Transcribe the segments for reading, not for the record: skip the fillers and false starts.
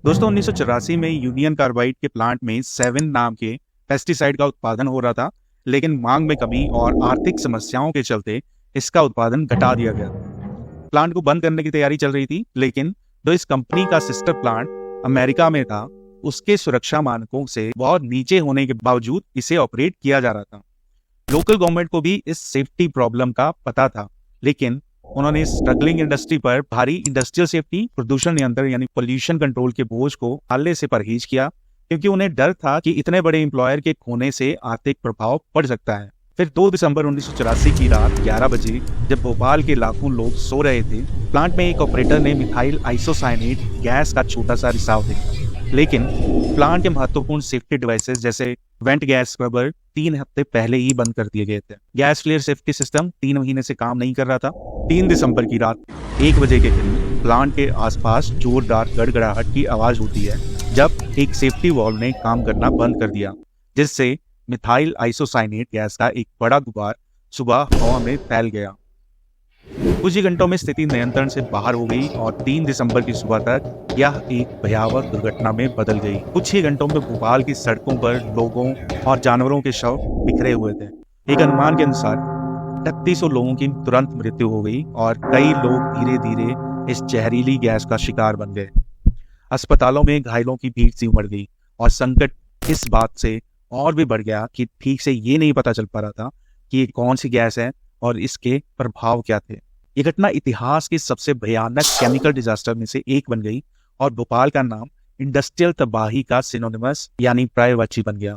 दोस्तों 1984 में union carbide के प्लांट में 7 नाम के पेस्टिसाइड का उत्पादन हो रहा था, लेकिन मांग में कमी और आर्थिक समस्याओं के चलते इसका उत्पादन घटा दिया गया। प्लांट को बंद करने की तैयारी चल रही थी, लेकिन जो इस कंपनी का सिस्टर प्लांट अमेरिका में था, उसके सुरक्षा मानकों से बहुत नीचे होने के बावजूद इसे ऑपरेट किया जा रहा था। लोकल गवर्नमेंट को भी इस सेफ्टी प्रॉब्लम का पता था, लेकिन उन्होंने स्ट्रगलिंग इंडस्ट्री पर भारी इंडस्ट्रियल सेफ्टी, प्रदूषण नियंत्रण यानी पोल्यूशन कंट्रोल के बोझ को डालने से परहेज किया, क्योंकि उन्हें डर था कि इतने बड़े एम्प्लॉयर के खोने से आर्थिक प्रभाव पड़ सकता है। फिर 2 दिसंबर 1984 की रात 11 बजे जब भोपाल के लाखों लोग सो रहे थे, प्लांट में एक ऑपरेटर ने मिथाइल आइसोसाइनेट गैस का छोटा सा रिसाव देखा। लेकिन प्लांट के महत्वपूर्ण सेफ्टी डिवाइसेस जैसे वेंट गैस स्क्रबर 3 हफ्ते पहले ही बंद कर दिए गए थे। गैस फ्लेयर सेफ्टी सिस्टम 3 महीने से काम नहीं कर रहा था। 3 दिसंबर की रात 1 बजे के करीब प्लांट के आसपास जोरदार गड़गड़ाहट की आवाज होती है, जब एक सेफ्टी वाल्व ने काम करना बंद कर दिया, जिससे मिथाइल आइसोसाइनेट गैस का एक बड़ा गुबार सुबह हवा में फैल गया। कुछ ही घंटों में स्थिति नियंत्रण से बाहर हो गई और 3 दिसंबर की सुबह तक यह एक भयावह दुर्घटना में बदल गई। कुछ ही घंटों में भोपाल की सड़कों पर लोगों और जानवरों के शव बिखरे हुए थे। एक अनुमान के अनुसार 3300 लोगों की तुरंत मृत्यु हो गई और कई लोग धीरे धीरे इस जहरीली गैस का शिकार बन गए। अस्पतालों में घायलों की भीड़ सी उमड़ गई और संकट इस बात से और भी बढ़ गया कि ठीक से ये नहीं पता चल पा रहा था कि ये कौन सी गैस है और इसके प्रभाव क्या थे। ये घटना इतिहास की सबसे भयानक केमिकल डिजास्टर में से एक बन गई और भोपाल का नाम इंडस्ट्रियल तबाही का सिनोनिमस यानी पर्यायवाची बन गया।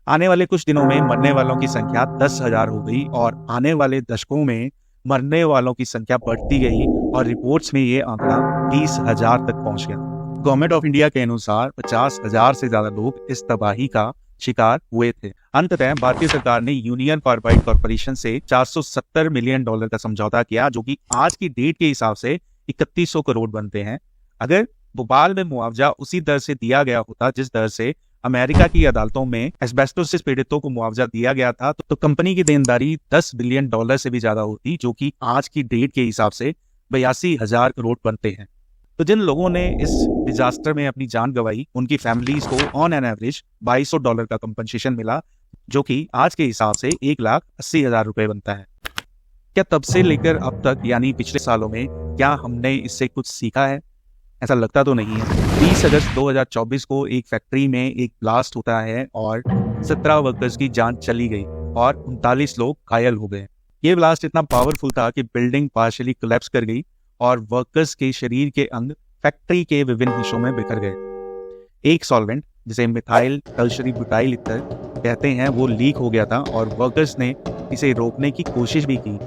आने वाले कुछ दिनों में मरने वालों की संख्या 10,000 हो गई और आने वाले दशकों में मरने वालों की संख्या बढ़ती गई और रिपोर्ट्स में ये आंकड़ा 20,000 तक पहुंच गया। गवर्नमेंट ऑफ इंडिया के अनुसार 50,000 से ज्यादा लोग इस तबाही का शिकार हुए थे। अंततः भारतीय सरकार ने यूनियन कार्बाइड कॉर्पोरेशन से $470 मिलियन का समझौता किया, जो कि आज की डेट के हिसाब से 3100 करोड़ बनते हैं। अगर भोपाल में मुआवजा उसी दर से दिया गया होता जिस दर से अमेरिका की अदालतों में एस्बेस्टोसिस पीड़ितों को मुआवजा दिया गया था, तो कंपनी की देनदारी $10 बिलियन से भी ज्यादा होती, जो कि आज की डेट के हिसाब से 82,000 करोड़ बनते हैं। तो जिन लोगों ने इस डिजास्टर में अपनी जान गंवाई, उनकी फैमिलीज को ऑन एन एवरेज $2,200 का कंपनसेशन मिला, जो कि आज के हिसाब से 1,80,000 रुपए बनता है। क्या तब से लेकर अब तक यानी पिछले सालों में क्या हमने इससे कुछ सीखा है? ऐसा लगता तो नहीं है। 30 अगस्त 2024 को एक फैक्ट्री में एक ब्लास्ट होता है और 17 वर्कर्स की जान चली गई और 39 लोग घायल हो गए। ये ब्लास्ट इतना पावरफुल था कि बिल्डिंग पार्शियली कोलैप्स कर गई और वर्कर्स के शरीर के अंग फैक्ट्री के विभिन्न हिस्सों में बिखर गए। एक सॉल्वेंट जिसे मिथाइल टर्शरी ब्यूटाइल ईथर कहते हैं, वो लीक हो गया था और वर्कर्स ने इसे रोकने की कोशिश भी की,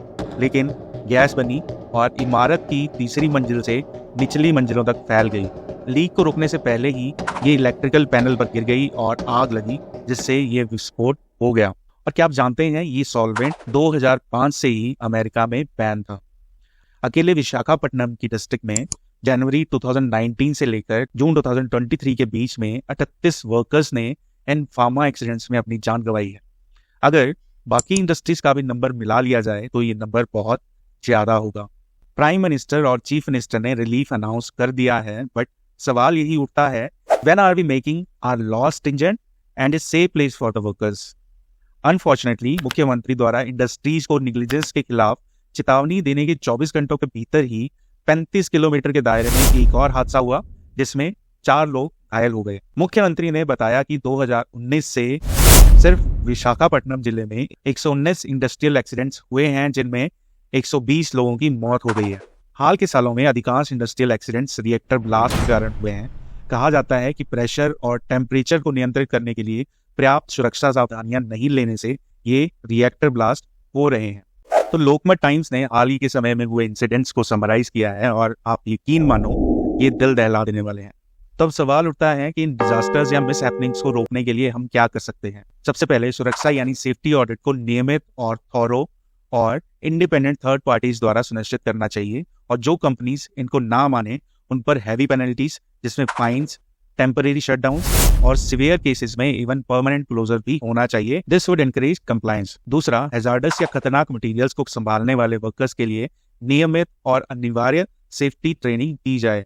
लेकिन गैस बनी और इमारत की तीसरी मंजिल से निचली मंजिलों तक फैल गई। लीक को रोकने से पहले ही ये इलेक्ट्रिकल पैनल पर गिर गई और आग लगी, जिससे ये विस्फोट हो गया। और क्या आप जानते हैं, ये सॉल्वेंट 2005 से ही अमेरिका में बैन था। अकेले विशाखापट्टनम की डिस्ट्रिक्ट में जनवरी 2019 से लेकर जून 2023 के बीच में 38 वर्कर्स ने इन फार्मा एक्सीडेंट्स में अपनी जान गंवाई है। अगर बाकी इंडस्ट्रीज का भी नंबर मिला लिया जाए तो ये नंबर बहुत ज्यादा होगा। प्राइम मिनिस्टर और चीफ मिनिस्टर ने रिलीफ अनाउंस कर दिया है, बट सवाल यही उठता है, when are we making our law stringent and a safe place for the workers? Unfortunately मुख्यमंत्री द्वारा इंडस्ट्रीज को निग्लिजेंस के खिलाफ चेतावनी देने के 24 घंटों के भीतर ही 35 किलोमीटर के दायरे में एक और हादसा हुआ, जिसमें 4 लोग घायल हो गए। मुख्यमंत्री ने बताया कि 2019 से सिर्फ विशाखापट्टनम जिले में 119 इंडस्ट्रियल एक्सीडेंट्स हुए हैं, जिनमें 120 लोगों की मौत हो गई है। हाल के सालों में अधिकांश इंडस्ट्रियल एक्सीडेंट्स रिएक्टर ब्लास्ट के कारण हुए हैं। कहा जाता है कि प्रेशर और टेम्परेचर को नियंत्रित करने के लिए पर्याप्त सुरक्षा सावधानियां नहीं लेने से ये रिएक्टर ब्लास्ट हो रहे हैं। तो लोकमत टाइम्स ने हाल ही के समय में हुए इंसिडेंट्स को समराइज किया है और आप यकीन मानो ये दिल दहला देने वाले हैं। तब सवाल उठता है कि इन डिजास्टर्स या मिस हैपनिंग्स को रोकने के लिए हम क्या कर सकते हैं। सबसे पहले सुरक्षा यानी सेफ्टी ऑडिट को नियमित और थॉरो और इंडिपेंडेंट थर्ड पार्टीज द्वारा सुनिश्चित करना चाहिए, और जो कंपनीज इनको ना माने उन पर हैवी पेनल्टीज, जिसमें फाइन्स, टेम्परेरी शटडाउन और सिवियर केसेस में इवन परमानेंट क्लोजर भी होना चाहिए। This would encourage compliance. दूसरा, हैजार्डस या खतरनाक मटेरियल्स को संभालने वाले वर्कर्स के लिए नियमित और अनिवार्य सेफ्टी ट्रेनिंग दी जाए।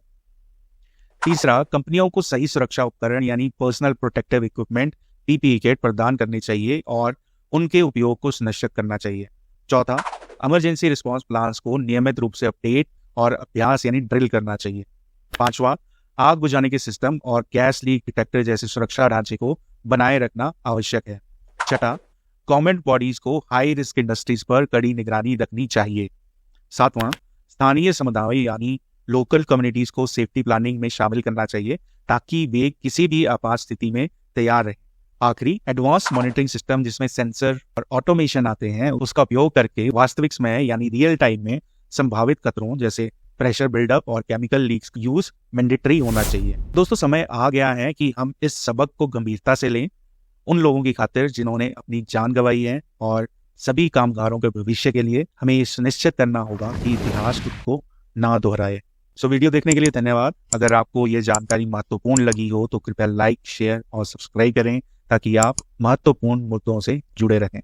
तीसरा, कंपनियों को सही सुरक्षा उपकरण यानी personal protective equipment PPE kit प्रदान करनी चाहिए और उनके उपयोग को सुनिश्चित करना चाहिए। चौथा, इमरजेंसी रिस्पांस प्लान्स को नियमित रूप से अपडेट और अभ्यास यानी ड्रिल करना चाहिए। पांचवा, आग बुझाने के सिस्टम और गैस लीक डिटेक्टर जैसे सुरक्षा ढांचे को बनाए रखना आवश्यक है। छठा, गवर्नमेंट बॉडीज को हाई रिस्क इंडस्ट्रीज पर कड़ी निगरानी रखनी चाहिए। सातवां, स्थानीय समुदाय यानी लोकल कम्युनिटीज को सेफ्टी प्लानिंग में शामिल करना चाहिए ताकि वे किसी भी आपात स्थिति में तैयार रहें। आखिरी, एडवांस मॉनिटरिंग सिस्टम जिसमें सेंसर और ऑटोमेशन आते हैं, उसका उपयोग करके वास्तविक समय यानी रियल टाइम में संभावित खतरों जैसे प्रेशर बिल्डअप और केमिकल लीक्स यूज मैंडेटरी होना चाहिए। दोस्तों, समय आ गया है कि हम इस सबक को गंभीरता से लें, उन लोगों की खातिर जिन्होंने अपनी जान गंवाई है, और सभी कामगारों के भविष्य के लिए हमें ये सुनिश्चित करना होगा कि इतिहास खुद को ना दोहराए। वीडियो देखने के लिए धन्यवाद। अगर आपको ये जानकारी महत्वपूर्ण लगी हो तो कृपया लाइक, शेयर और सब्सक्राइब करें ताकि आप महत्वपूर्ण मुद्दों से जुड़े रहें।